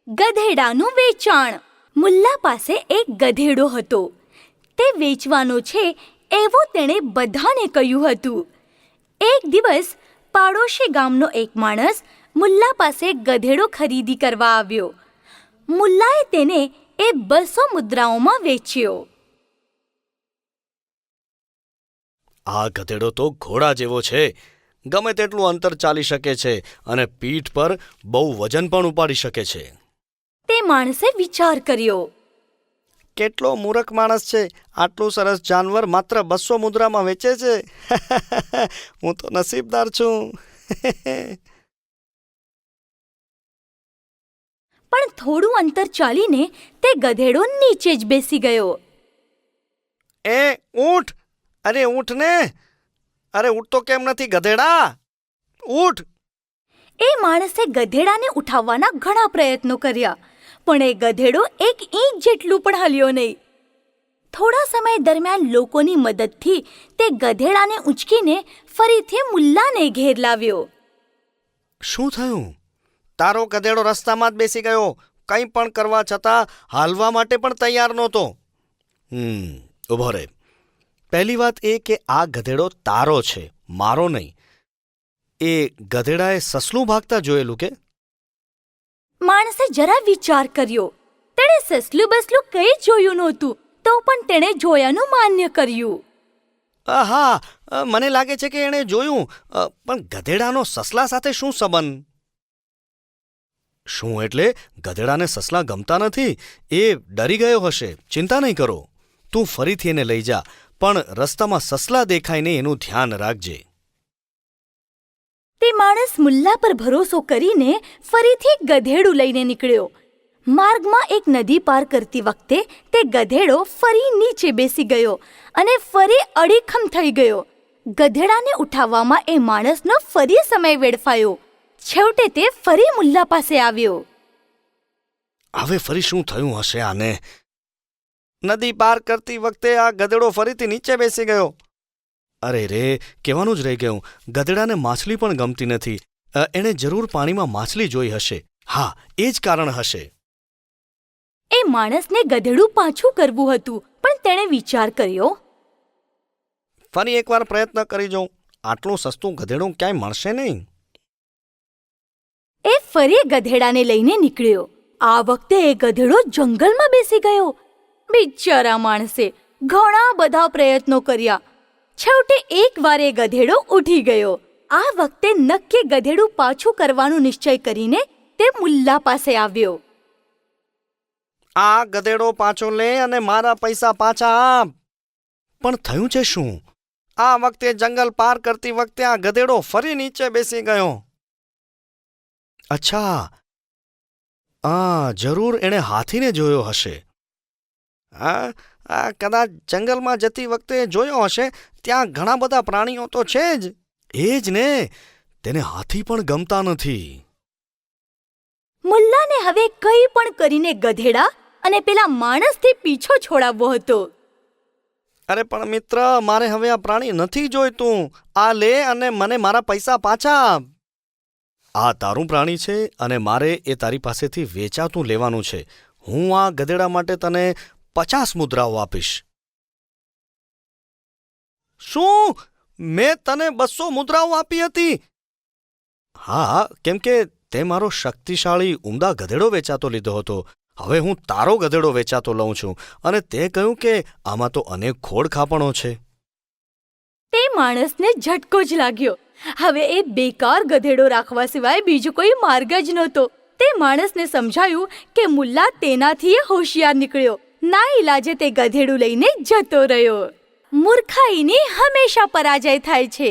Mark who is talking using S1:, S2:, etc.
S1: ગધેડાનું વેચાણ. મુલ્લા પાસે એક ગધેડો હતો. તે વેચવાનો છે એવું તેણે બધાને કહ્યું હતું. એક દિવસ પાડોશી ગામનો એક માણસ મુલ્લા પાસે ગધેડો ખરીદી કરવા આવ્યો. મુલ્લાએ તેને એ 200 મુદ્રાઓમાં વેચ્યો.
S2: આ ગધેડો તો ઘોડા જેવો છે. ગમે તેટલું અંતર ચાલી શકે છે અને પીઠ પર બહુ વજન પણ ઉપાડી શકે છે.
S1: તે માણસે વિચાર કર્યો.
S2: કેટલો મૂર્ખ માણસ છે! આટલું સરસ જાનવર માત્ર 200 મુદ્રામાં વેચે છે. હું તો નસીબદાર છું.
S1: પણ થોડું અંતર ચાલીને તે ગધેડો નીચે જ બેસી ગયો.
S2: એ ઊંઠ! અરે ઊંઠ ને! અરે ઊંઠ તો કેમ નથી ગધેડા? ઊંઠ!
S1: એ માણસે ગધેડાને ઉઠાવવાના ઘણા પ્રયત્નો કર્યા, પણ એ ગધેડો 1 ઇંચ જેટલું પણ હલ્યો નહીં. થોડા સમય દરમિયાન લોકોની મદદથી તે ગધેડાને ઉંચકીને ફરીથી મુલ્લાને ઘેર લાવ્યો.
S2: શું થયું? તારો ગધેડો રસ્તામાં જ બેસી ગયો. કંઈ પણ કરવા છતાં હાલવા માટે પણ તૈયાર નહોતો. ઊભો રહે. પહેલી વાત એ કે આ ગધેડો તારો છે, મારો નહીં. એ ગધેડાએ સસલું ભાગતા જોયેલું કે?
S1: માણસે જરા વિચાર કર્યો. તેણે સસલું બસલું કંઈ જોયું નહોતું, તો પણ તેણે જોયાનું માન્ય કર્યું.
S2: હા, મને લાગે છે કે એણે જોયું. પણ ગધેડાનો સસલા સાથે શું સંબંધ? શું એટલે ગધેડાને સસલા ગમતા નથી? એ ડરી ગયો હશે. ચિંતા નહીં કરો. તું ફરીથી એને લઈ જા, પણ રસ્તામાં સસલા દેખાય ને એનું ધ્યાન રાખજે.
S1: તે માણસ મુલ્લા પર ભરોસો કરીને ફરીથી ગધેડું લઈને નીકળ્યો. માર્ગમાં એક નદી પાર કરતી વખતે તે ગધેડો ફરી નીચે બેસી ગયો અને ફરી અડીખમ થઈ ગયો. ગધેડાને ઉઠાવવામાં એ માણસનો ફરી સમય વેડફાયો. છેવટે તે ફરી મુલ્લા પાસે આવ્યો.
S2: હવે ફરી શું થયું હશે આને? નદી પાર કરતી વખતે આ ગધેડો ફરીથી નીચે બેસી ગયો. અરે રે, કહેવાનું જ રહી ગયું. ગધેડાને માછલી પણ ગમતી નથી. એણે જરૂર પાણીમાં માછલી જોઈ હશે. હા, એ જ કારણ હશે.
S1: એ માણસને ગધેડું પાછું કરવું હતું, પણ તેણે વિચાર કર્યો.
S2: ફરી એકવાર પ્રયત્ન કરી જોઉં. આટલું સસ્તું ગધેડું ક્યાંય મળશે નહીં.
S1: એ ફરી ગધેડાને લઈને નીકળ્યો. આ વખતે એ ગધેડો જંગલમાં બેસી ગયો. બિચારા માણસે ઘણા બધા પ્રયત્નો કર્યા. છેવટે એકવાર એ ગધેડો ઉઠી ગયો. આ વખતે નક્કી ગધેડું પાછું કરવાનું નિશ્ચય કરીને તે મુલ્લા પાસે આવ્યો.
S2: આ ગધેડો પાછો લે અને મારા પૈસા પાછા આપ. પણ થયું છે શું? આ વખતે જંગલ પાર કરતી વખતે આ ગધેડો ફરી નીચે બેસી ગયો. અચ્છા, જરૂર એણે હાથીને જોયો હશે. હા, કદાચ જંગલમાં જતી વખતે જોયો હશે. ત્યાં ઘણા બધા પ્રાણીઓ તો છે જ. એ જ ને, તેને હાથી પણ ગમતા નથી.
S1: મુલ્લાને હવે કંઈ પણ કરીને ગધેડા અને પેલા માણસથી પીછો છોડાવવો હતો.
S2: અરે પણ મિત્ર, મારે હવે આ પ્રાણી નથી જોઈતું. આ લે અને મને મારા પૈસા પાછા આપ. આ તારું પ્રાણી છે અને મારે એ તારી પાસેથી વેચાતું લેવાનું છે. હું આ ગધેડા માટે તને 50 મુદ્રાઓ આપીશ. શું? મેં તને 200 મુદ્રાઓ આપી હતી? હા, કેમ કે તે મારો શક્તિશાળી ઉમદા ગધેડો વેચાતો લીધો હતો. હવે હું તારો ગધેડો વેચાતો લઉં છું અને તે કહ્યું કે આમાં તો અનેક ખોડખાપણો છે.
S1: તે માણસને ઝટકો જ લાગ્યો. હવે એ બેકાર ગધેડો રાખવા સિવાય બીજો કોઈ માર્ગ જ નહોતો. તે માણસને સમજાયું કે મુલ્લા તેનાથી હોશિયાર નીકળ્યો. ના ઈલાજે તે ગધેડું લઈને જતો રહ્યો. મૂર્ખાઈની હંમેશા પરાજય થાય છે.